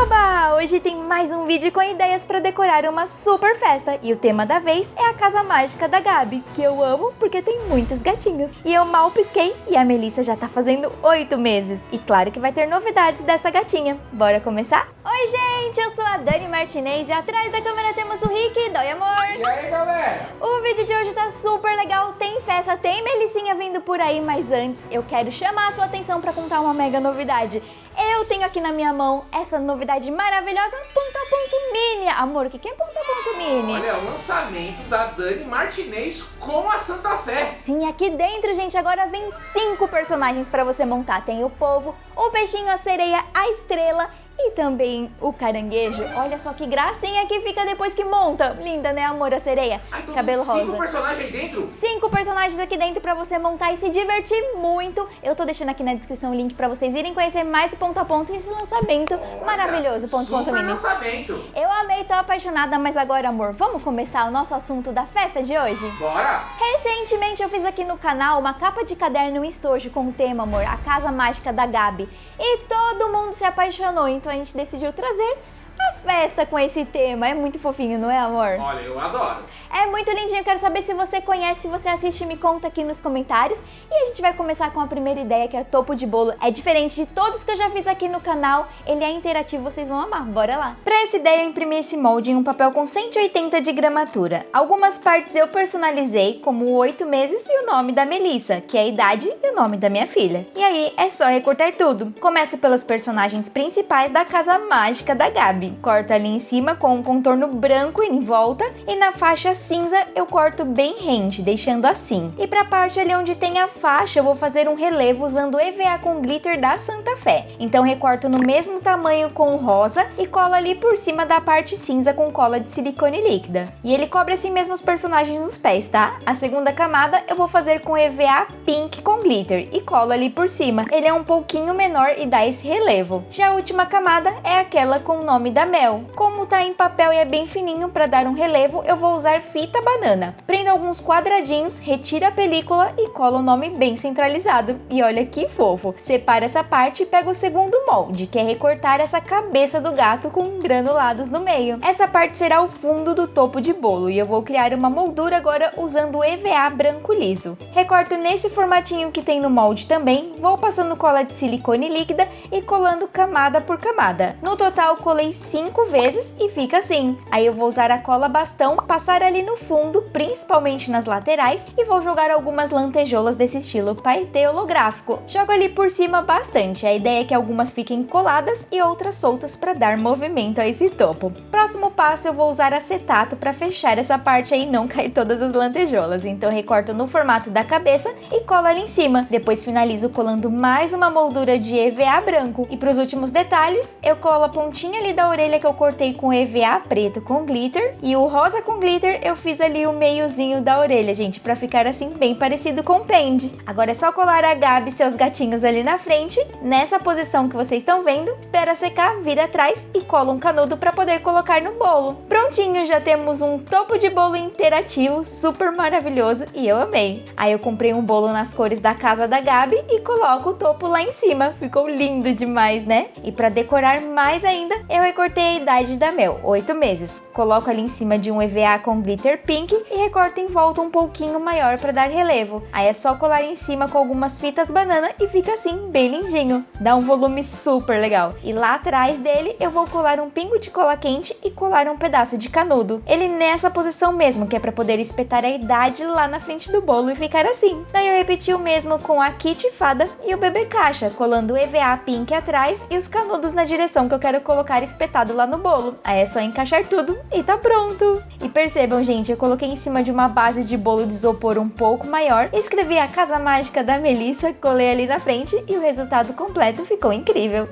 Oba! Hoje tem mais um vídeo com ideias para decorar uma super festa e o tema da vez é a casa mágica da Gabi, que eu amo porque tem muitos gatinhos. E eu mal pisquei e a Melissa já tá fazendo 8 meses. E claro que vai ter novidades dessa gatinha. Bora começar? Oi gente, eu sou a Dani Martinez e atrás da câmera temos o Rick. Dói amor! E aí galera? O vídeo de hoje tá super legal, tem festa, tem Melissinha vindo por aí, mas antes eu quero chamar a sua atenção para contar uma mega novidade. Eu tenho aqui na minha mão essa novidade maravilhosa, Ponto a Ponto Mini. Amor, o que é Ponto a Ponto Mini? Olha, o lançamento da Dani Martinez com a Santa Fé. Sim, aqui dentro, gente, agora vem 5 personagens para você montar. Tem o povo, o peixinho, a sereia, a estrela e também o caranguejo. Olha só que gracinha que fica depois que monta. Linda, né, amor, a sereia? Então Cabelo rosa. 5 personagens aí dentro? 5 personagens aqui dentro pra você montar e se divertir muito. Eu tô deixando aqui na descrição o link pra vocês irem conhecer mais o Ponto a Ponto e esse lançamento maravilhoso, Ponto a Ponto Mini. Lançamento. Eu amei, tô apaixonada, mas agora, amor, vamos começar o nosso assunto da festa de hoje? Bora! Recentemente eu fiz aqui no canal uma capa de caderno em estojo com o tema, amor, a casa mágica da Gabi. E todo mundo se apaixonou, então a gente decidiu trazer a festa com esse tema. É muito fofinho, não é, amor? Olha, eu adoro. É muito lindinho, quero saber se você conhece, se você assiste, me conta aqui nos comentários. E a gente vai começar com a primeira ideia, que é topo de bolo. É diferente de todos que eu já fiz aqui no canal, ele é interativo, vocês vão amar, bora lá. Pra essa ideia eu imprimi esse molde em um papel com 180 de gramatura. Algumas partes eu personalizei, como 8 meses e o nome da Melissa, que é a idade e o nome da minha filha. E aí é só recortar tudo. Começo pelos personagens principais da casa mágica da Gabi. Corto ali em cima com um contorno branco em volta e na faixa cinza eu corto bem rente, deixando assim. E pra parte ali onde tem a faixa eu vou fazer um relevo usando o EVA com glitter da Santa Fé. Então recorto no mesmo tamanho com o rosa e colo ali por cima da parte cinza com cola de silicone líquida. E ele cobre assim mesmo os personagens nos pés, tá? A segunda camada eu vou fazer com EVA pink com glitter e colo ali por cima. Ele é um pouquinho menor e dá esse relevo. Já a última camada é aquela com o nome da Mel. Como tá em papel e é bem fininho, para dar um relevo eu vou usar fita banana. Prendo alguns quadradinhos, retiro a película e colo o nome bem centralizado. E olha que fofo! Separa essa parte e pego o segundo molde, que é recortar essa cabeça do gato com granulados no meio. Essa parte será o fundo do topo de bolo e eu vou criar uma moldura agora usando o EVA branco liso. Recorto nesse formatinho que tem no molde também, vou passando cola de silicone líquida e colando camada por camada. No total colei 5 vezes e fica assim. Aí eu vou usar a cola bastão, passar ali no fundo, principalmente nas laterais, e vou jogar algumas lantejoulas desse estilo paetê holográfico. Jogo ali por cima bastante, a ideia é que algumas fiquem coladas e outras soltas para dar movimento a esse topo. Próximo passo eu vou usar acetato para fechar essa parte aí e não cair todas as lantejoulas, então eu recorto no formato da cabeça e colo ali em cima. Depois finalizo colando mais uma moldura de EVA branco e para os últimos detalhes eu colo a pontinha ali da orelha que eu cortei com EVA preto com glitter e o rosa com glitter eu fiz ali o meiozinho da orelha, gente, pra ficar assim bem parecido com o pende. Agora é só colar a Gabi e seus gatinhos ali na frente, nessa posição que vocês estão vendo, espera secar, vira atrás e cola um canudo pra poder colocar no bolo. Prontinho, já temos um topo de bolo interativo, super maravilhoso e eu amei. Aí eu comprei um bolo nas cores da casa da Gabi e coloco o topo lá em cima, ficou lindo demais, né? E pra decorar mais ainda, eu recortei a idade da Mel, 8 meses. Coloco ali em cima de um EVA com glitter pink e recorto em volta um pouquinho maior para dar relevo. Aí é só colar em cima com algumas fitas banana e fica assim, bem lindinho. Dá um volume super legal. E lá atrás dele eu vou colar um pingo de cola quente e colar um pedaço de canudo. Ele nessa posição mesmo, que é para poder espetar a idade lá na frente do bolo e ficar assim. Daí eu repeti o mesmo com a Kitty Fada e o bebê caixa, colando o EVA pink atrás e os canudos na direção que eu quero colocar espetado lá no bolo. Aí é só encaixar tudo e tá pronto! E percebam, gente, eu coloquei em cima de uma base de bolo de isopor um pouco maior, escrevi a casa mágica da Melissa, colei ali na frente e o resultado completo ficou incrível.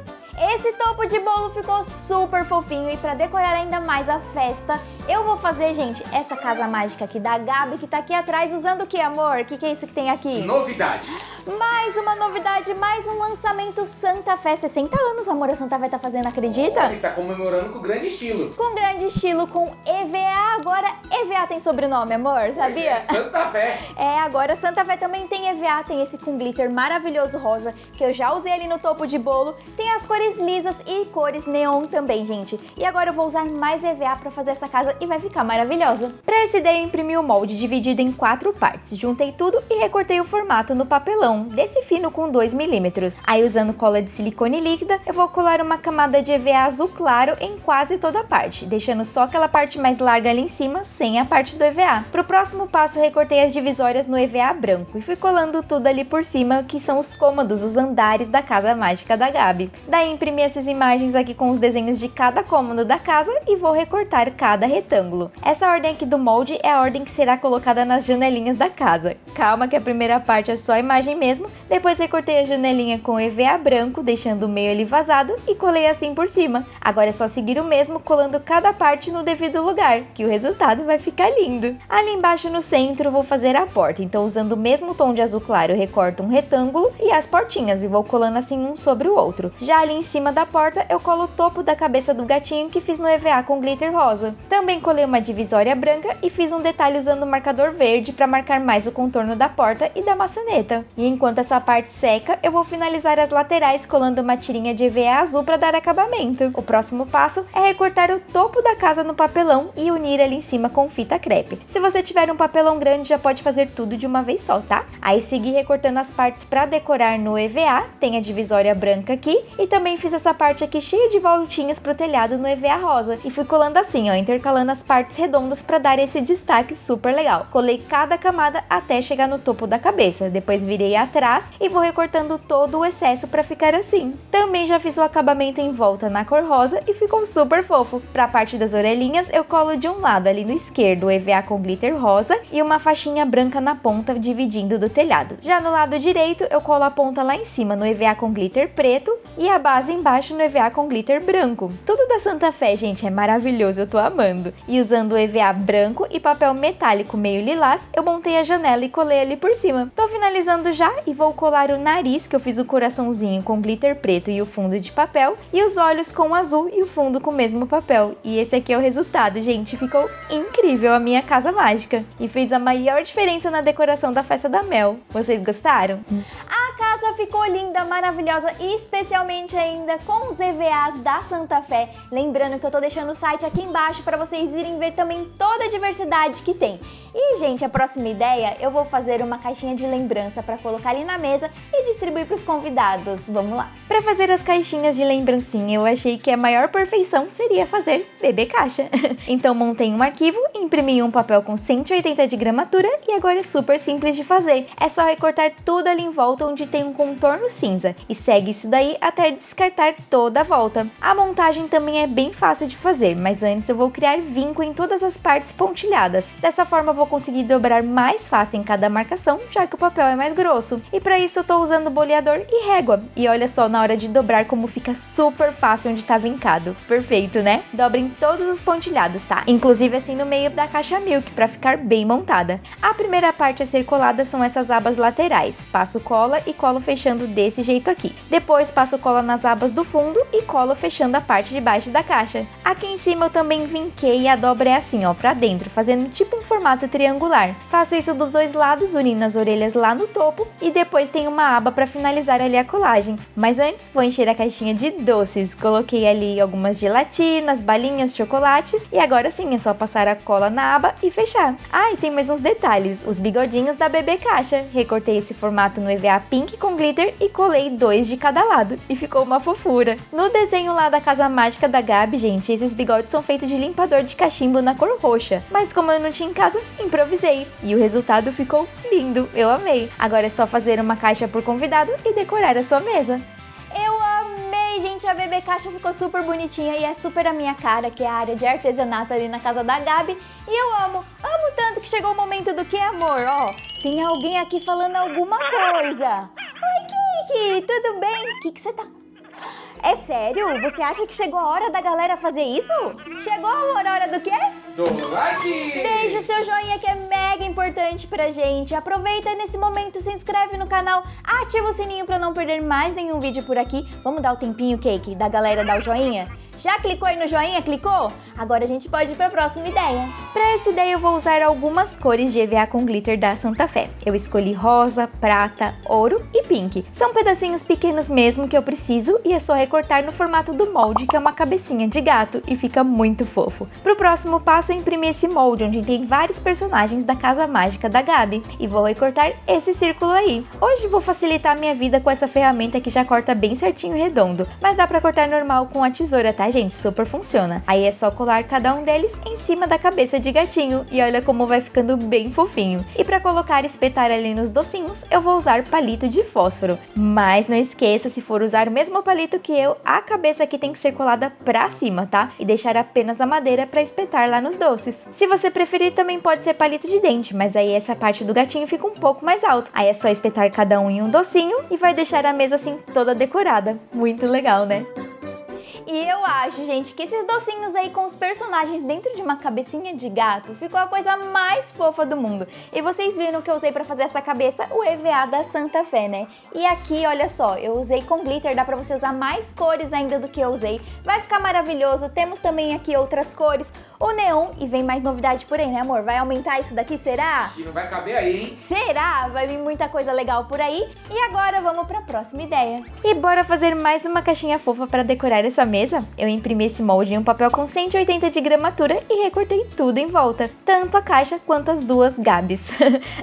Esse topo de bolo ficou super fofinho e para decorar ainda mais a festa, eu vou fazer, gente, essa casa mágica aqui da Gabi que tá aqui atrás usando o que, amor? O que é isso que tem aqui? Novidade! Mais uma novidade, mais um lançamento Santa Fé. 60 anos, amor, a Santa Fé tá fazendo, acredita? Ele tá comemorando com grande estilo. Com grande estilo, com EVA. Agora, EVA tem sobrenome, amor, sabia? É Santa Fé. É, agora Santa Fé também tem EVA, tem esse com glitter maravilhoso rosa, que eu já usei ali no topo de bolo. Tem as cores lisas e cores neon também, gente. E agora eu vou usar mais EVA pra fazer essa casa e vai ficar maravilhosa. Pra essa ideia, eu imprimi o molde dividido em 4 partes. Juntei tudo e recortei o formato no papelão, desse fino com 2 milímetros. Aí, usando cola de silicone líquida, eu vou colar uma camada de EVA azul claro em quase toda a parte, deixando só aquela parte mais larga ali em cima, sem a parte do EVA. Pro próximo passo, recortei as divisórias no EVA branco e fui colando tudo ali por cima, que são os cômodos, os andares da casa mágica da Gabi. Daí, imprimi essas imagens aqui com os desenhos de cada cômodo da casa e vou recortar cada retângulo. Essa ordem aqui do molde é a ordem que será colocada nas janelinhas da casa. Calma que a primeira parte é só a imagem mesmo, depois recortei a janelinha com EVA branco, deixando o meio ali vazado e colei assim por cima. Agora é só seguir o mesmo, colando cada parte no devido lugar, que o resultado vai ficar lindo. Ali embaixo no centro vou fazer a porta, então usando o mesmo tom de azul claro eu recorto um retângulo e as portinhas e vou colando assim um sobre o outro. Já ali em cima da porta eu colo o topo da cabeça do gatinho que fiz no EVA com glitter rosa. Também colei uma divisória branca e fiz um detalhe usando o marcador verde para marcar mais o contorno da porta e da maçaneta. E enquanto essa parte seca, eu vou finalizar as laterais colando uma tirinha de EVA azul para dar acabamento. O próximo passo é recortar o topo da casa no papelão e unir ali em cima com fita crepe. Se você tiver um papelão grande, já pode fazer tudo de uma vez só, tá? Aí segui recortando as partes para decorar no EVA, tem a divisória branca aqui e também fiz essa parte aqui cheia de voltinhas pro telhado no EVA rosa e fui colando assim, ó, intercalando as partes redondas para dar esse destaque super legal. Colei cada camada até chegar no topo da cabeça, depois virei atrás e vou recortando todo o excesso para ficar assim. Também já fiz o acabamento em volta na cor rosa e ficou super fofo. Para a parte das orelhinhas eu colo de um lado ali no esquerdo o EVA com glitter rosa e uma faixinha branca na ponta dividindo do telhado. Já no lado direito eu colo a ponta lá em cima no EVA com glitter preto e a base embaixo no EVA com glitter branco. Tudo da Santa Fé, gente, é maravilhoso, eu tô amando. E usando o EVA branco e papel metálico meio lilás, eu montei a janela e colei ali por cima. Tô finalizando já e vou colar o nariz, que eu fiz o coraçãozinho com glitter preto e o fundo de papel, e os olhos com azul e o fundo com o mesmo papel. E esse aqui é o resultado, gente, ficou incrível a minha casa mágica. E fez a maior diferença na decoração da festa da Mel. Vocês gostaram? A casa ficou linda, maravilhosa e especialmente ainda com os EVAs da Santa Fé. Lembrando que eu tô deixando o site aqui embaixo para vocês irem ver também toda a diversidade que tem. E, gente, a próxima ideia, eu vou fazer uma caixinha de lembrança para colocar ali na mesa e distribuir para os convidados. Vamos lá! Para fazer as caixinhas de lembrancinha, eu achei que a maior perfeição seria fazer bebê caixa. Então, montei um arquivo, imprimi um papel com 180 de gramatura e agora é super simples de fazer. É só recortar tudo ali em volta onde tem um contorno cinza e segue isso daí até descartar toda a volta. A montagem também é bem fácil de fazer, mas antes eu vou criar vinco em todas as partes pontilhadas. Dessa forma, eu vou conseguir dobrar mais fácil em cada marcação, já que o papel é mais grosso. E para isso eu tô usando boleador e régua. E olha só na hora de dobrar como fica super fácil onde tá vincado. Perfeito, né? Dobrem todos os pontilhados, tá? Inclusive assim no meio da caixa Milk, para ficar bem montada. A primeira parte a ser colada são essas abas laterais. Passo cola e colo fechando desse jeito aqui. Depois passo cola nas abas do fundo e colo fechando a parte de baixo da caixa. Aqui em cima eu também vinquei e a dobra é assim, ó, pra dentro, fazendo tipo um formato triangular. Faço isso dos dois lados, unindo as orelhas lá no topo e depois tem uma aba para finalizar ali a colagem. Mas antes vou encher a caixinha de doces. Coloquei ali algumas gelatinas, balinhas, chocolates e agora sim é só passar a cola na aba e fechar. Ah, e tem mais uns detalhes, os bigodinhos da bebê caixa. Recortei esse formato no EVA pink com glitter e colei 2 de cada lado e ficou uma fofura. No desenho lá da casa mágica da Gabi, gente, esses bigodes são feitos de limpador de cachimbo na cor roxa, mas como eu não tinha em casa, improvisei e o resultado ficou lindo, eu amei. Agora é só fazer uma caixa por convidado e decorar a sua mesa. Eu amei, gente, a bebê caixa ficou super bonitinha e é super a minha cara, que é a área de artesanato ali na casa da Gabi. E eu amo tanto que chegou o momento do que, amor? Ó, tem alguém aqui falando alguma coisa. Oi, Kiki, tudo bem? O que você tá... É sério? Você acha que chegou a hora da galera fazer isso? Chegou a hora do quê? Do like! Deixa o seu joinha que é mega importante pra gente. Aproveita nesse momento, se inscreve no canal, ativa o sininho pra não perder mais nenhum vídeo por aqui. Vamos dar o tempinho, Cake, da galera dar o joinha? Já clicou aí no joinha? Clicou? Agora a gente pode ir para a próxima ideia. Para essa ideia eu vou usar algumas cores de EVA com glitter da Santa Fé. Eu escolhi rosa, prata, ouro e pink. São pedacinhos pequenos mesmo que eu preciso e é só recortar no formato do molde, que é uma cabecinha de gato, e fica muito fofo. Para o próximo passo eu imprimi esse molde onde tem vários personagens da Casa Mágica da Gabi e vou recortar esse círculo aí. Hoje vou facilitar a minha vida com essa ferramenta que já corta bem certinho e redondo, mas dá para cortar normal com a tesoura, tá, gente? Super funciona. Aí é só colar cada um deles em cima da cabeça de gatinho e olha como vai ficando bem fofinho. E para colocar e espetar ali nos docinhos, eu vou usar palito de fósforo. Mas não esqueça, se for usar o mesmo palito que eu, a cabeça aqui tem que ser colada pra cima, tá? E deixar apenas a madeira para espetar lá nos doces. Se você preferir, também pode ser palito de dente, mas aí essa parte do gatinho fica um pouco mais alto. Aí é só espetar cada um em um docinho e vai deixar a mesa assim toda decorada. Muito legal, né? E eu acho, gente, que esses docinhos aí com os personagens dentro de uma cabecinha de gato ficou a coisa mais fofa do mundo. E vocês viram que eu usei pra fazer essa cabeça o EVA da Santa Fé, né? E aqui, olha só, eu usei com glitter, dá pra você usar mais cores ainda do que eu usei. Vai ficar maravilhoso. Temos também aqui outras cores, o neon, e vem mais novidade por aí, né, amor? Vai aumentar isso daqui, será? Que não vai caber aí, hein? Será? Vai vir muita coisa legal por aí. E agora vamos pra próxima ideia. E bora fazer mais uma caixinha fofa pra decorar essa mesa. Eu imprimi esse molde em um papel com 180 de gramatura e recortei tudo em volta, tanto a caixa quanto as duas Gabs.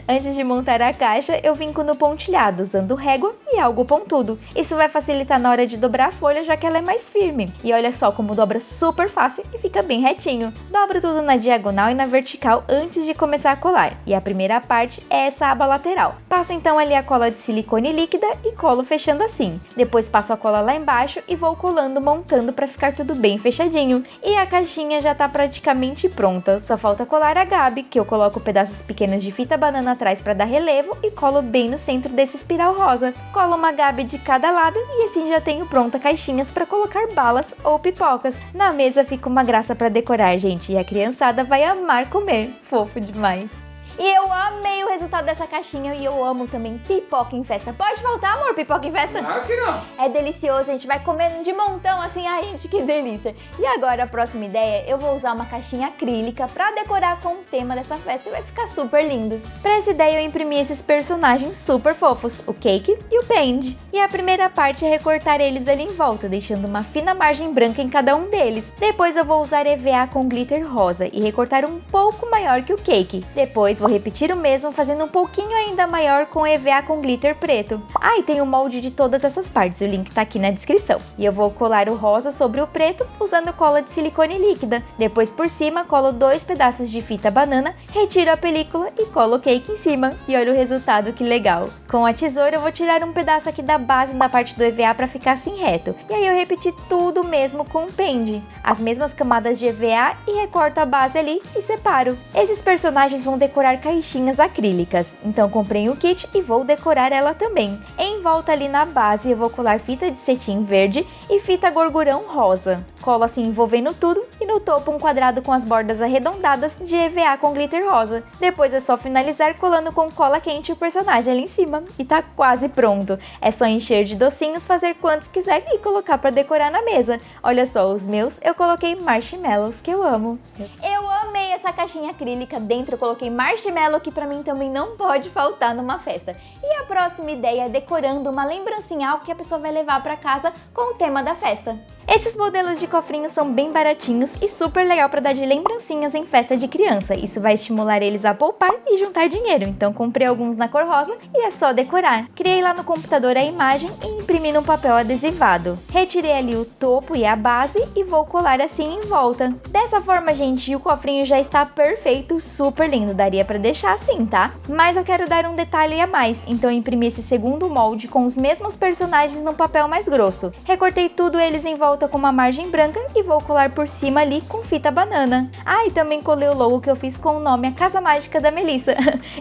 Antes de montar a caixa, eu vinco no pontilhado, usando régua e algo pontudo. Isso vai facilitar na hora de dobrar a folha, já que ela é mais firme. E olha só como dobra super fácil e fica bem retinho. Dobro tudo na diagonal e na vertical antes de começar a colar. E a primeira parte é essa aba lateral. Passo então ali a cola de silicone líquida e colo fechando assim. Depois passo a cola lá embaixo e vou colando, montando para ficar tudo bem fechadinho. E a caixinha já tá praticamente pronta, só falta colar a Gabi, que eu coloco pedaços pequenos de fita banana atrás para dar relevo e colo bem no centro desse espiral rosa. Colo uma Gabi de cada lado e assim já tenho pronta caixinhas para colocar balas ou pipocas. Na mesa fica uma graça para decorar, gente, e a criançada vai amar comer. Fofo demais! E eu amei o resultado dessa caixinha e eu amo também pipoca em festa. Pode faltar, amor, pipoca em festa? Claro que não. É delicioso, a gente vai comendo de montão assim, ai gente, que delícia. E agora a próxima ideia, eu vou usar uma caixinha acrílica pra decorar com o tema dessa festa e vai ficar super lindo. Pra essa ideia eu imprimi esses personagens super fofos, o Cake e o Paige. E a primeira parte é recortar eles ali em volta, deixando uma fina margem branca em cada um deles. Depois eu vou usar EVA com glitter rosa e recortar um pouco maior que o Cake. Depois vou repetir o mesmo, fazendo um pouquinho ainda maior com EVA com glitter preto. Ah, e tem o molde de todas essas partes, o link tá aqui na descrição. E eu vou colar o rosa sobre o preto usando cola de silicone líquida. Depois por cima colo 2 pedaços de fita banana, retiro a película e colo o Cake em cima. E olha o resultado, que legal. Com a tesoura eu vou tirar um pedaço aqui da base da parte do EVA para ficar assim reto. E aí eu repeti tudo mesmo com o pende. As mesmas camadas de EVA e recorto a base ali e separo. Esses personagens vão decorar caixinhas acrílicas, então comprei um kit e vou decorar ela também. Em volta ali na base eu vou colar fita de cetim verde e fita gorgurão rosa. Colo assim envolvendo tudo e no topo um quadrado com as bordas arredondadas de EVA com glitter rosa. Depois é só finalizar colando com cola quente o personagem ali em cima e tá quase pronto. É só encher de docinhos, fazer quantos quiser e colocar para decorar na mesa. Olha só, os meus eu coloquei marshmallows, que eu amo. Eu amei essa caixinha acrílica, dentro eu coloquei marshmallow, que pra mim também não pode faltar numa festa. E a próxima ideia é decorando uma lembrancinha, algo que a pessoa vai levar pra casa com o tema da festa. Esses modelos de cofrinhos são bem baratinhos e super legal para dar de lembrancinhas em festa de criança. Isso vai estimular eles a poupar e juntar dinheiro. Então comprei alguns na cor rosa e é só decorar. Criei lá no computador a imagem e imprimi num papel adesivado. Retirei ali o topo e a base e vou colar assim em volta. Dessa forma, gente, o cofrinho já está perfeito, super lindo. Daria para deixar assim, tá? Mas eu quero dar um detalhe a mais, então eu imprimi esse segundo molde com os mesmos personagens num papel mais grosso. Recortei tudo eles em volta com uma margem branca e vou colar por cima ali com fita banana. Ah, e também colei o logo que eu fiz com o nome A Casa Mágica da Melissa.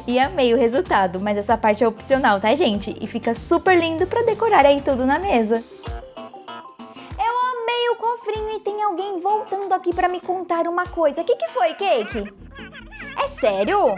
E amei o resultado, mas essa parte é opcional, tá, gente? E fica super lindo pra decorar aí tudo na mesa. tem alguém voltando aqui pra me contar uma coisa. O que foi, Cake? É sério?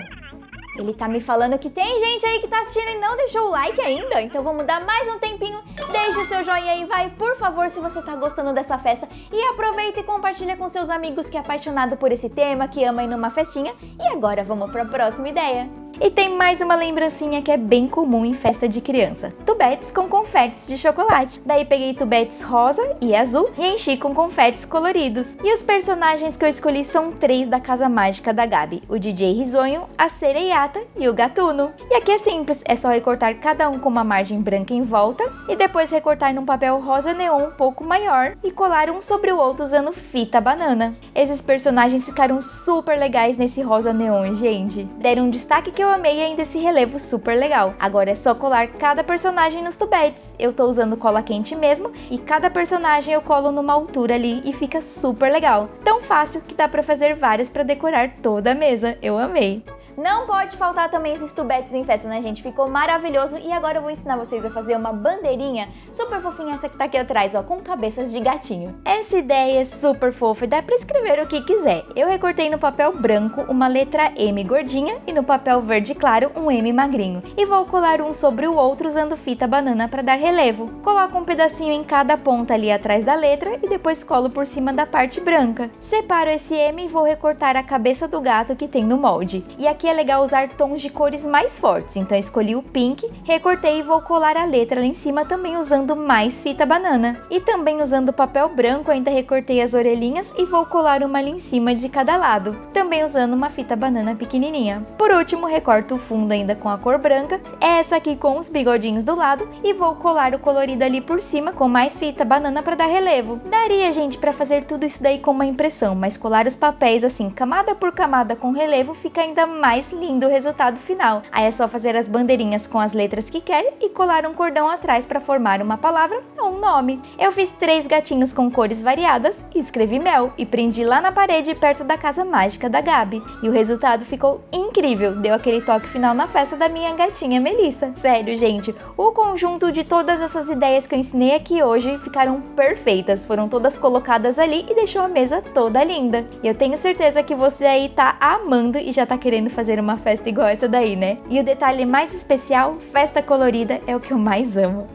Ele tá me falando que tem gente aí que tá assistindo e não deixou o like ainda. Então vamos dar mais um tempinho. Deixa o seu joinha aí, vai, por favor, se você tá gostando dessa festa. E aproveita e compartilha com seus amigos que é apaixonado por esse tema, que ama ir numa festinha. E agora vamos pra próxima ideia. E tem mais uma lembrancinha que é bem comum em festa de criança. Tubetes com confetes de chocolate. Daí peguei tubetes rosa e azul e enchi com confetes coloridos. E os personagens que eu escolhi são 3 da Casa Mágica da Gabi. O DJ Risonho, a Sereiata e o Gatuno. E aqui é simples, é só recortar cada um com uma margem branca em volta e depois recortar num papel rosa neon um pouco maior e colar um sobre o outro usando fita banana. Esses personagens ficaram super legais nesse rosa neon, gente. Deram um destaque que eu amei ainda esse relevo super legal. Agora é só colar cada personagem nos tubetes. Eu tô usando cola quente mesmo e cada personagem eu colo numa altura ali e fica super legal. Tão fácil que dá pra fazer vários pra decorar toda a mesa. Eu amei! Não pode faltar também esses tubetes em festa, né, gente? Ficou maravilhoso. E agora eu vou ensinar vocês a fazer uma bandeirinha super fofinha, essa que tá aqui atrás, ó, com cabeças de gatinho. Essa ideia é super fofa e dá pra escrever o que quiser. Eu recortei no papel branco uma letra M gordinha e no papel verde claro um M magrinho. E vou colar um sobre o outro usando fita banana pra dar relevo. Coloco um pedacinho em cada ponta ali atrás da letra e depois colo por cima da parte branca. Separo esse M e vou recortar a cabeça do gato que tem no molde. E aqui é legal usar tons de cores mais fortes, então escolhi o pink, recortei e vou colar a letra lá em cima também usando mais fita banana. E também usando papel branco ainda recortei as orelhinhas e vou colar uma ali em cima de cada lado, também usando uma fita banana pequenininha. Por último, recorto o fundo ainda com a cor branca, essa aqui com os bigodinhos do lado e vou colar o colorido ali por cima com mais fita banana para dar relevo. Daria, gente, para fazer tudo isso daí com uma impressão, mas colar os papéis assim, camada por camada com relevo fica ainda mais lindo o resultado final. Aí é só fazer as bandeirinhas com as letras que quer e colar um cordão atrás para formar uma palavra ou um nome. Eu fiz 3 gatinhos com cores variadas e escrevi mel e prendi lá na parede perto da Casa Mágica da Gabi. E o resultado ficou incrível, deu aquele toque final na festa da minha gatinha Melissa. Sério, gente, o conjunto de todas essas ideias que eu ensinei aqui hoje ficaram perfeitas, foram todas colocadas ali e deixou a mesa toda linda. E eu tenho certeza que você aí tá amando e já tá querendo fazer uma festa igual essa daí, né? E o detalhe mais especial, festa colorida, é o que eu mais amo.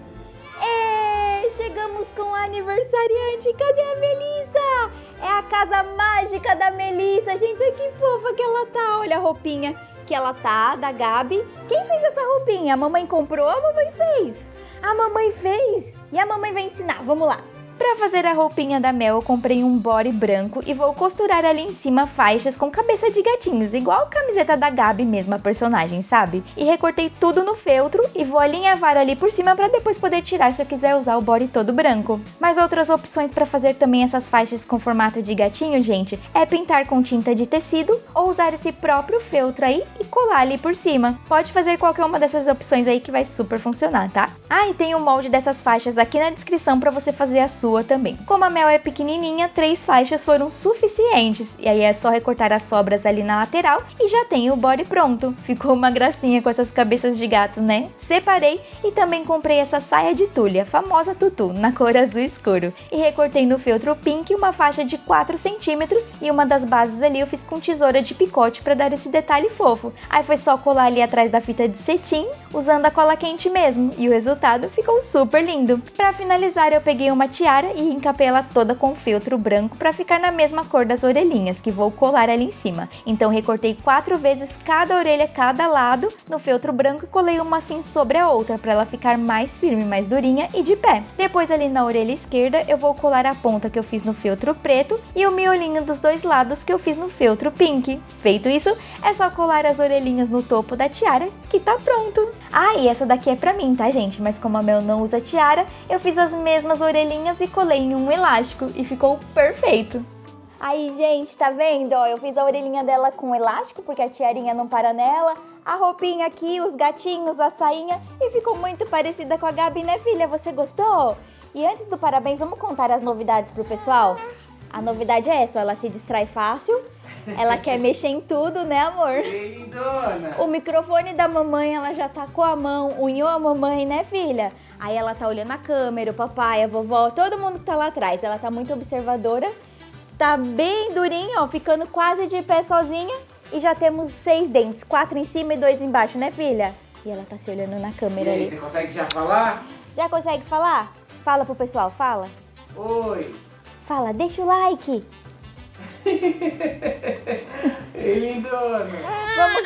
Chegamos com a aniversariante, cadê a Melissa? É a Casa Mágica da Melissa, gente, olha que fofa que ela tá, olha a roupinha que ela tá, da Gabi. Quem fez essa roupinha? A mamãe comprou, a mamãe fez? A mamãe fez? E a mamãe vai ensinar, vamos lá. Para fazer a roupinha da Mel, eu comprei um body branco e vou costurar ali em cima faixas com cabeça de gatinhos, igual a camiseta da Gabi mesmo, a personagem, sabe? E recortei tudo no feltro e vou alinhavar ali por cima para depois poder tirar se eu quiser usar o body todo branco. Mas outras opções para fazer também essas faixas com formato de gatinho, gente, é pintar com tinta de tecido ou usar esse próprio feltro aí e colar ali por cima. Pode fazer qualquer uma dessas opções aí que vai super funcionar, tá? Ah, e tem o molde dessas faixas aqui na descrição para você fazer a sua também. Como a Mel é pequenininha, 3 faixas foram suficientes. E aí é só recortar as sobras ali na lateral e já tem o body pronto. Ficou uma gracinha com essas cabeças de gato, né? Separei e também comprei essa saia de tule, a famosa tutu, na cor azul escuro. E recortei no feltro pink uma faixa de 4 centímetros e uma das bases ali eu fiz com tesoura de picote para dar esse detalhe fofo. Aí foi só colar ali atrás da fita de cetim, usando a cola quente mesmo. E o resultado ficou super lindo. Para finalizar, eu peguei uma tiara e encapei ela toda com feltro branco para ficar na mesma cor das orelhinhas, que vou colar ali em cima. Então recortei 4 vezes cada orelha, cada lado, no feltro branco e colei uma assim sobre a outra, para ela ficar mais firme, mais durinha e de pé. Depois ali na orelha esquerda eu vou colar a ponta que eu fiz no feltro preto e o miolinho dos 2 lados que eu fiz no feltro pink. Feito isso, é só colar as orelhinhas no topo da tiara, que tá pronto! Ah, e essa daqui é pra mim, tá, gente? Mas como a Mel não usa tiara, eu fiz as mesmas orelhinhas e colei em um elástico e ficou perfeito. Aí, gente, tá vendo? Ó, eu fiz a orelhinha dela com elástico, porque a tiarinha não para nela. A roupinha aqui, os gatinhos, a sainha. E ficou muito parecida com a Gabi, né, filha? Você gostou? E antes do parabéns, vamos contar as novidades pro pessoal? A novidade é essa, ó, ela se distrai fácil. Ela quer mexer em tudo, né, amor? Ei, lindona. O microfone da mamãe, ela já tá com a mão, unhou a mamãe, né, filha? Aí ela tá olhando a câmera, o papai, a vovó, todo mundo que tá lá atrás. Ela tá muito observadora, tá bem durinha, ó, ficando quase de pé sozinha. E já temos 6 dentes, 4 em cima e 2 embaixo, né, filha? E ela tá se olhando na E câmera aí, ali. você consegue já falar? Já consegue falar? Fala pro pessoal, fala. Oi. Fala, deixa o like. Ei, lindona. Vamos.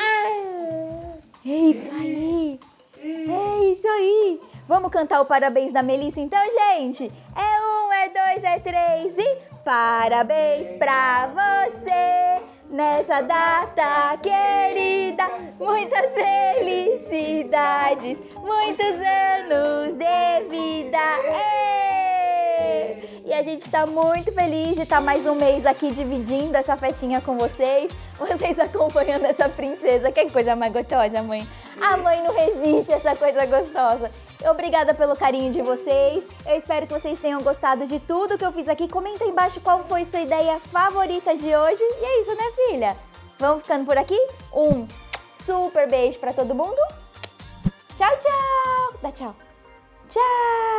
É isso aí. É isso aí. Vamos cantar o parabéns da Melissa então, gente? É 1, é 2, é 3 e parabéns pra você nessa data querida. Muitas felicidades, muitos anos de vida. E a gente tá muito feliz de estar mais um mês aqui dividindo essa festinha com vocês. Vocês acompanhando essa princesa. Que coisa mais gostosa, mãe. A mãe não resiste a essa coisa gostosa. Obrigada pelo carinho de vocês. Eu espero que vocês tenham gostado de tudo que eu fiz aqui. Comenta aí embaixo qual foi sua ideia favorita de hoje. E é isso, né, filha? Vamos ficando por aqui? Um super beijo pra todo mundo. Tchau, tchau. Dá tchau. Tchau.